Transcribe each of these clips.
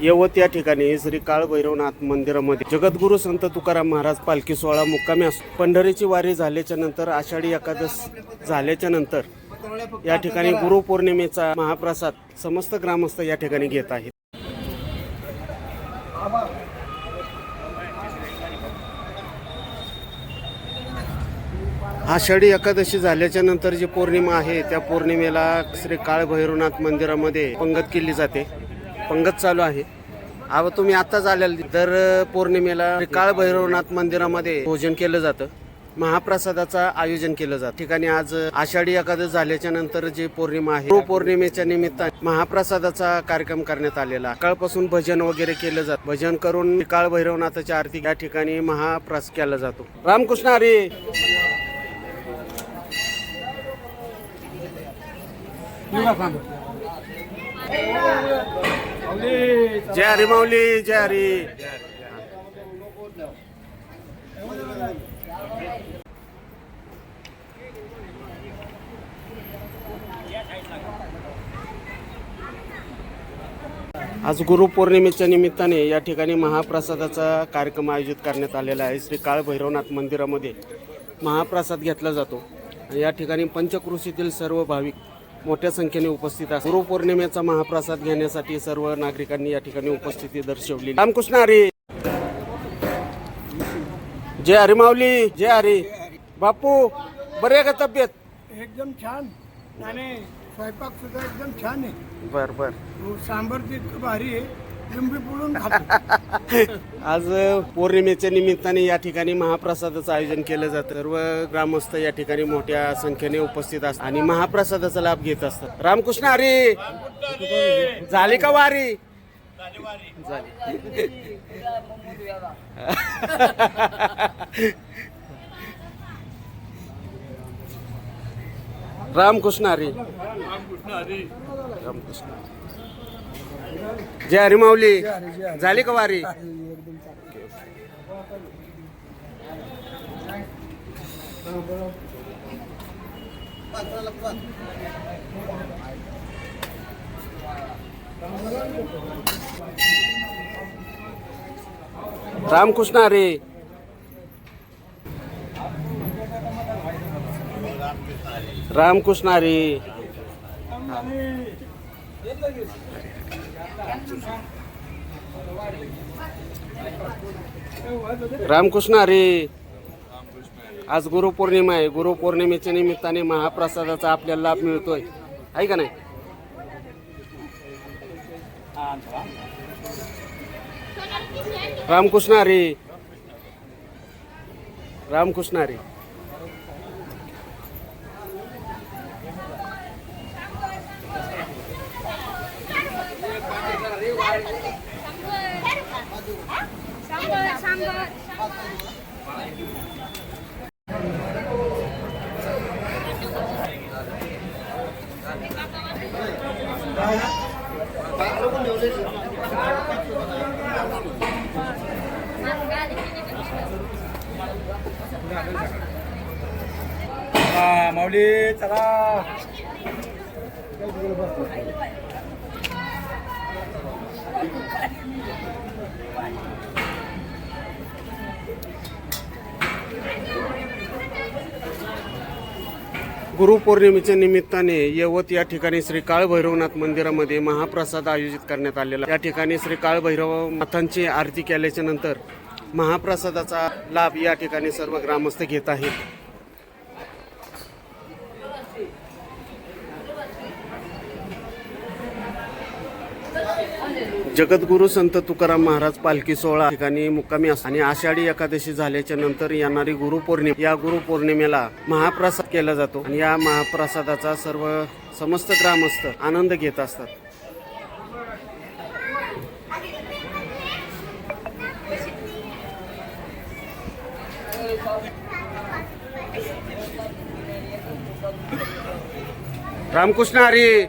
यवत या ठिकाणी श्री काळभैरवनाथ मंदिरामध्ये जगद्गुरू संत तुकाराम महाराज पालखी सोहळा मुक्कामी असतो। पंढरीची वारी झाल्याच्या नंतर आषाढी एकादश झाल्याच्या नंतर या ठिकाणी गुरुपौर्णिमेचा महाप्रसाद समस्त ग्रामस्थ या ठिकाणी घेत आहेत। आषाढी एकादशी झाल्याच्या नंतर जी पौर्णिमा आहे त्या पौर्णिमेला श्री काळभैरवनाथ मंदिरामध्ये पंगत केली जाते। पंगत चालू आहे। तुम्ही आताच आलेले दर पौर्णिमेला श्री काळभैरवनाथ मंदिरामध्ये भोजन केलं जातं, महाप्रसादाचं आयोजन केलं जातं। ठिकाणी आज आषाढी एकादश झाल्याच्या नंतर जी पौर्णिमा आहे गुरुपौर्णिमेच्या निमित्ताने महाप्रसादाचा कार्यक्रम करण्यात आलेला। सकाळपासून भजन वगैरे केलं जातं। भजन करून काळभैरवनाथाची आरती या ठिकाणी महाप्रसाद केला जातो। रामकृष्ण हरी। जय हरी माऊली, जय हरी। आज गुरुपौर्णिमेच्या निमित्ताने या ठिकाणी महाप्रसादाचा कार्यक्रम आयोजित करण्यात आलेला आहे। श्री काळभैरवनाथ मंदिरामध्ये महाप्रसाद घेतला जातो। या ठिकाणी पंचक्रोशीतील सर्व भाविक मोठ्या संख्येने उपस्थित असतात। गुरुपौर्णिमेचा महाप्रसाद घेण्यासाठी सर्व नागरिकांनी या ठिकाणी उपस्थिती दर्शवली। रामकृष्ण हरी। जय हरी माऊली, जय हरी। बापू बरे आहे का तब्येत? एकदम छान आणि स्वयंपाक सुद्धा एकदम छान आहे। बर बर। सांबर इतकं भारी आहे, लिंबू पिळून खातो। आज पौर्णिमेच्या निमित्ताने या ठिकाणी महाप्रसादाचं आयोजन केलं जातं। सर्व ग्रामस्थ या ठिकाणी मोठ्या संख्येने उपस्थित असतात आणि महाप्रसादाचा लाभ घेत असतात। रामकृष्ण हरी। झाली का वारी? झाली। रामकृष्ण हरी। रामकृष्ण। जय हरी माऊली। झाली का वारी? रामकृष्ण हरी। रामकृष्ण हरी। रामकृष्ण हरी। आज गुरुपौर्णिमा आहे। गुरुपौर्णिमेच्या निमित्ताने महाप्रसादाचा आपल्याला लाभ मिळतोय, आहे का नाही? रामकृष्ण हरी। रामकृष्ण हरी। माऊली चला। गुरुपौर्णिमेच्या निमित्ताने यवत या ठिकाणी श्री काळभैरवनाथ मंदिरामध्ये महाप्रसाद आयोजित करण्यात आलेला। या ठिकाणी श्री काळभैरवनाथांची आरती केल्याच्या नंतर महाप्रसादाचा लाभ या ठिकाणी सर्व ग्रामस्थ घेत आहेत। जगद्गुरू संत तुकाराम महाराज पालखी सोहळा ठिकाणी मुक्कामी असतो आणि आषाढी एकादशी झाल्याच्या नंतर येणारी गुरुपौर्णिमा, या गुरुपौर्णिमेला महाप्रसाद केला जातो आणि या महाप्रसादाचा सर्व समस्त ग्रामस्थ आनंद घेत असतात। रामकृष्ण हरी।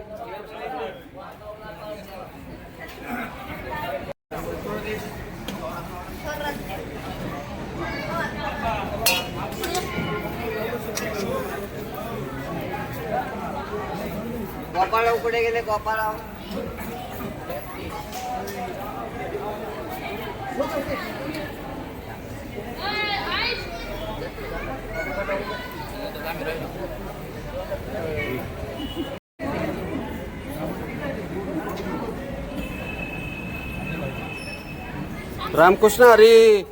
गोपाळराव कुठे गेले? गोपाळराव रामकृष्ण हरी.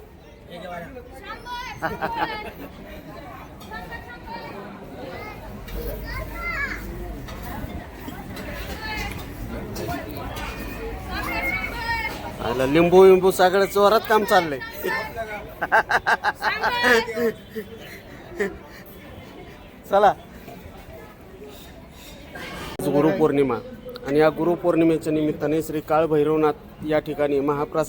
आला लिंबू विंबू सगळं जोरात काम चाललंय. चला. गुरुपौर्णिमा आणि या गुरुपौर्णिमेच्या निमित्ताने श्री काळ भैरवनाथ या ठिकाणी महाप्रसाद